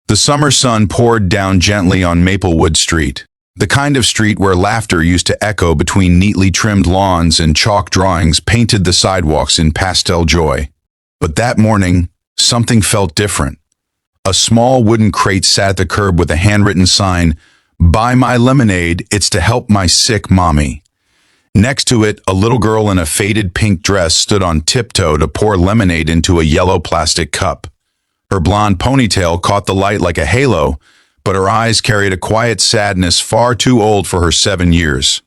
The summer sun poured down gently on Maplewood Street, the kind of street where laughter used to echo between neatly trimmed lawns and chalk drawings painted the sidewalks in pastel joy. But that morning, something felt different. A small wooden crate sat at the curb with a handwritten sign, "Buy my lemonade, it's to help my sick mommy." Next to it, a little girl in a faded pink dress stood on tiptoe to pour lemonade into a yellow plastic cup. Her blonde ponytail caught the light like a halo, but her eyes carried a quiet sadness far too old for her 7 years.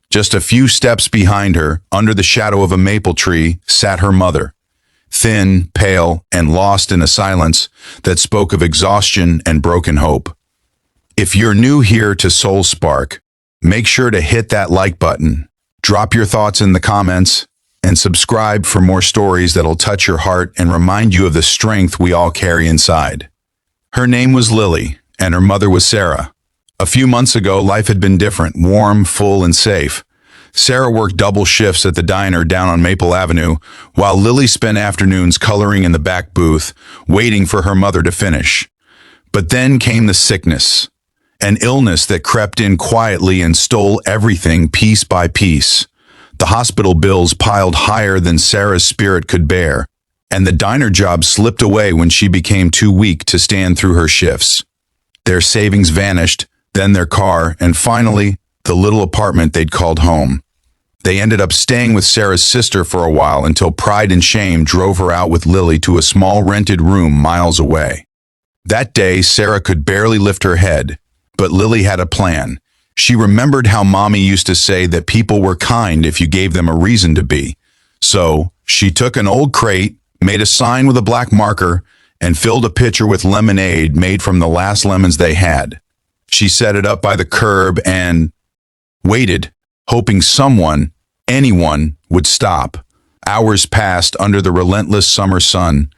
Just a few steps behind her, under the shadow of a maple tree, sat her mother, thin, pale, and lost in a silence that spoke of exhaustion and broken hope. If you're new here to Soul Spark, make sure to hit that like button, drop your thoughts in the comments, and subscribe for more stories that'll touch your heart and remind you of the strength we all carry inside. Her name was Lily, and her mother was Sarah. A few months ago, life had been different, warm, full, and safe. Sarah worked double shifts at the diner down on Maple Avenue, while Lily spent afternoons coloring in the back booth, waiting for her mother to finish. But then came the sickness, an illness that crept in quietly and stole everything piece by piece. The hospital bills piled higher than Sarah's spirit could bear, and the diner job slipped away when she became too weak to stand through her shifts. Their savings vanished, then their car, and finally, the little apartment they'd called home. They ended up staying with Sarah's sister for a while until pride and shame drove her out with Lily to a small rented room miles away. That day, Sarah could barely lift her head, but Lily had a plan. She remembered how Mommy used to say that people were kind if you gave them a reason to be. So, she took an old crate, made a sign with a black marker, and filled a pitcher with lemonade made from the last lemons they had. She set it up by the curb and waited, hoping someone, anyone, would stop. Hours passed under the relentless summer sun.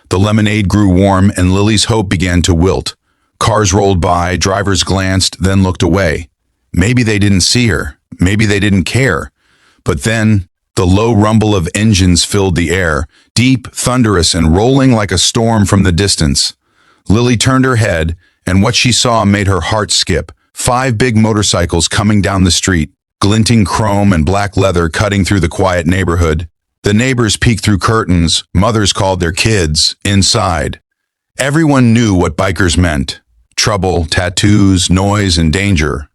The lemonade grew warm and Lily's hope began to wilt. Cars rolled by, drivers glanced, then looked away. Maybe they didn't see her. Maybe they didn't care. But then, the low rumble of engines filled the air, deep, thunderous, and rolling like a storm from the distance. Lily turned her head, and what she saw made her heart skip. 5 big motorcycles coming down the street, glinting chrome and black leather cutting through the quiet neighborhood. The neighbors peeked through curtains, mothers called their kids inside. Everyone knew what bikers meant. Trouble, tattoos, noise, and danger.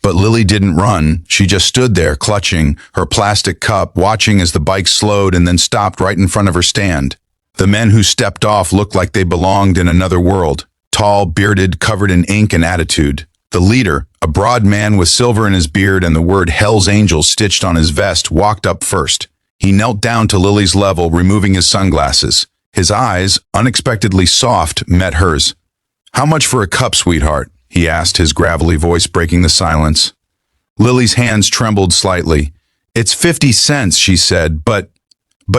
But Lily didn't run. She just stood there, clutching her plastic cup, watching as the bike slowed and then stopped right in front of her stand. The men who stepped off looked like they belonged in another world. Tall, bearded, covered in ink and attitude. The leader, a broad man with silver in his beard and the word Hell's Angels stitched on his vest, walked up first. He knelt down to Lily's level, removing his sunglasses. His eyes, unexpectedly soft, met hers. "How much for a cup, sweetheart?" he asked, his gravelly voice breaking the silence. Lily's hands trembled slightly. "It's 50 cents, she said, but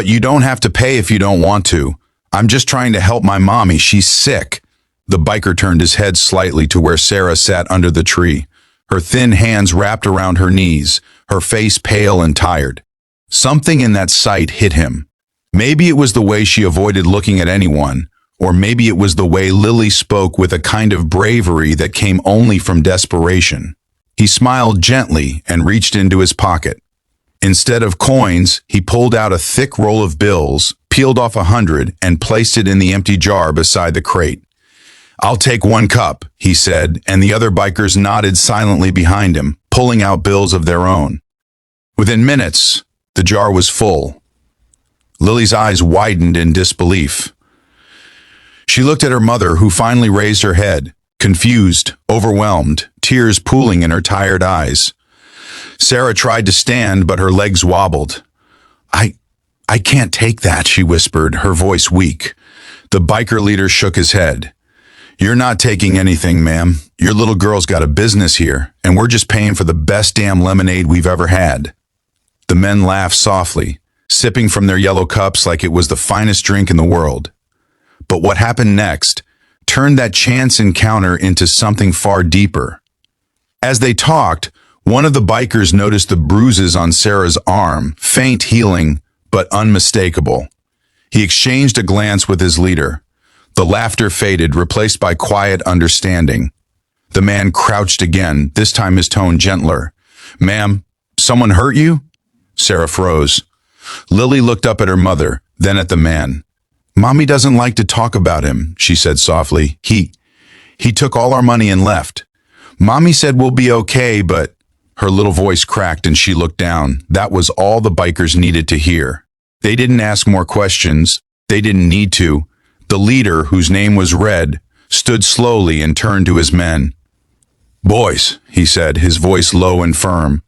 you don't have to pay if you don't want to. I'm just trying to help my mommy. She's sick." The biker turned his head slightly to where Sarah sat under the tree, her thin hands wrapped around her knees, her face pale and tired. Something in that sight hit him. Maybe it was the way she avoided looking at anyone, or maybe it was the way Lily spoke with a kind of bravery that came only from desperation. He smiled gently and reached into his pocket. Instead of coins, he pulled out a thick roll of bills, peeled off 100, and placed it in the empty jar beside the crate. "I'll take 1 cup," he said, and the other bikers nodded silently behind him, pulling out bills of their own. Within minutes, the jar was full. Lily's eyes widened in disbelief. She looked at her mother, who finally raised her head, confused, overwhelmed, tears pooling in her tired eyes. Sarah tried to stand, but her legs wobbled. I can't take that," she whispered, her voice weak. The biker leader shook his head. "You're not taking anything, ma'am. Your little girl's got a business here, and we're just paying for the best damn lemonade we've ever had." The men laughed softly, sipping from their yellow cups like it was the finest drink in the world. But what happened next turned that chance encounter into something far deeper. As they talked, one of the bikers noticed the bruises on Sarah's arm, faint healing, but unmistakable. He exchanged a glance with his leader. The laughter faded, replaced by quiet understanding. The man crouched again, this time his tone gentler. "Ma'am, someone hurt you?" Sarah froze. Lily looked up at her mother, then at the man. "Mommy doesn't like to talk about him," she said softly. He took all our money and left. Mommy said we'll be okay, but..." Her little voice cracked and she looked down. That was all the bikers needed to hear. They didn't ask more questions. They didn't need to. The leader, whose name was Red, stood slowly and turned to his men. "Boys," he said, his voice low and firm,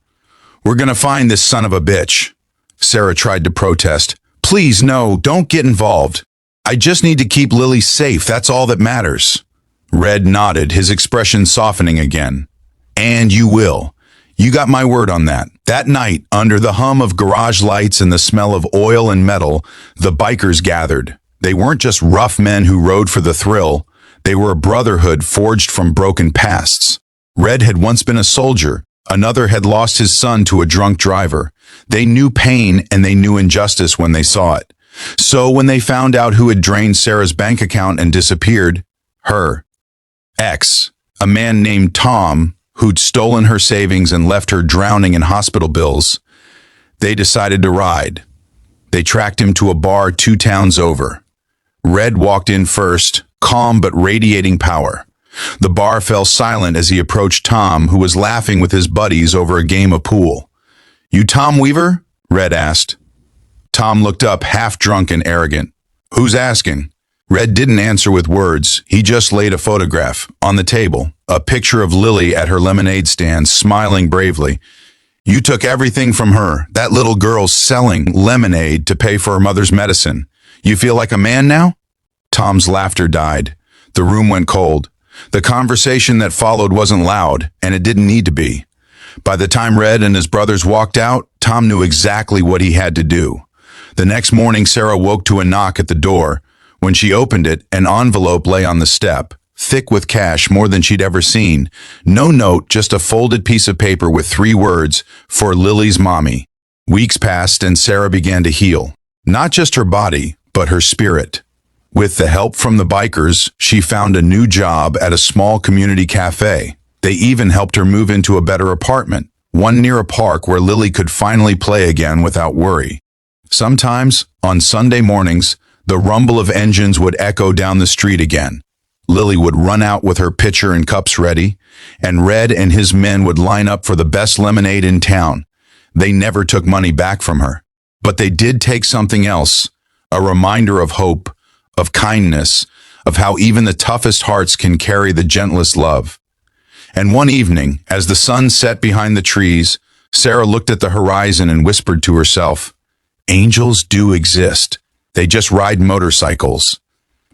"we're gonna find this son of a bitch." Sarah tried to protest. "Please, no, don't get involved. I just need to keep Lily safe, that's all that matters." Red nodded, his expression softening again. "And you will. You got my word on that." That night, under the hum of garage lights and the smell of oil and metal, the bikers gathered. They weren't just rough men who rode for the thrill. They were a brotherhood forged from broken pasts. Red had once been a soldier. Another had lost his son to a drunk driver. They knew pain and they knew injustice when they saw it. So when they found out who had drained Sarah's bank account and disappeared, her ex, a man named Tom, who'd stolen her savings and left her drowning in hospital bills, they decided to ride. They tracked him to a bar 2 towns over. Red walked in first, calm but radiating power. The bar fell silent as he approached Tom, who was laughing with his buddies over a game of pool. "You Tom Weaver?" Red asked. Tom looked up, half drunk and arrogant. "Who's asking?" Red didn't answer with words. He just laid a photograph on the table, a picture of Lily at her lemonade stand, smiling bravely. "You took everything from her. That little girl's selling lemonade to pay for her mother's medicine. You feel like a man now?" Tom's laughter died. The room went cold. The conversation that followed wasn't loud, and it didn't need to be. By the time Red and his brothers walked out, Tom knew exactly what he had to do. The next morning, Sarah woke to a knock at the door. When she opened it, an envelope lay on the step, thick with cash, more than she'd ever seen. No note, just a folded piece of paper with 3 words, "For Lily's mommy." Weeks passed and Sarah began to heal. Not just her body, but her spirit. With the help from the bikers, she found a new job at a small community cafe. They even helped her move into a better apartment, one near a park where Lily could finally play again without worry. Sometimes, on Sunday mornings, the rumble of engines would echo down the street again. Lily would run out with her pitcher and cups ready, and Red and his men would line up for the best lemonade in town. They never took money back from her. But they did take something else, a reminder of hope, of kindness, of how even the toughest hearts can carry the gentlest love. And one evening, as the sun set behind the trees, Sarah looked at the horizon and whispered to herself, "Angels do exist. They just ride motorcycles."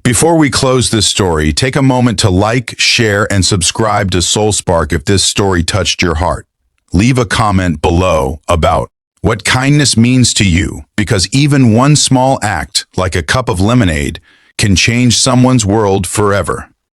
Before we close this story, take a moment to like, share, and subscribe to Soul Spark if this story touched your heart. Leave a comment below about what kindness means to you, because even one small act, like a cup of lemonade, can change someone's world forever.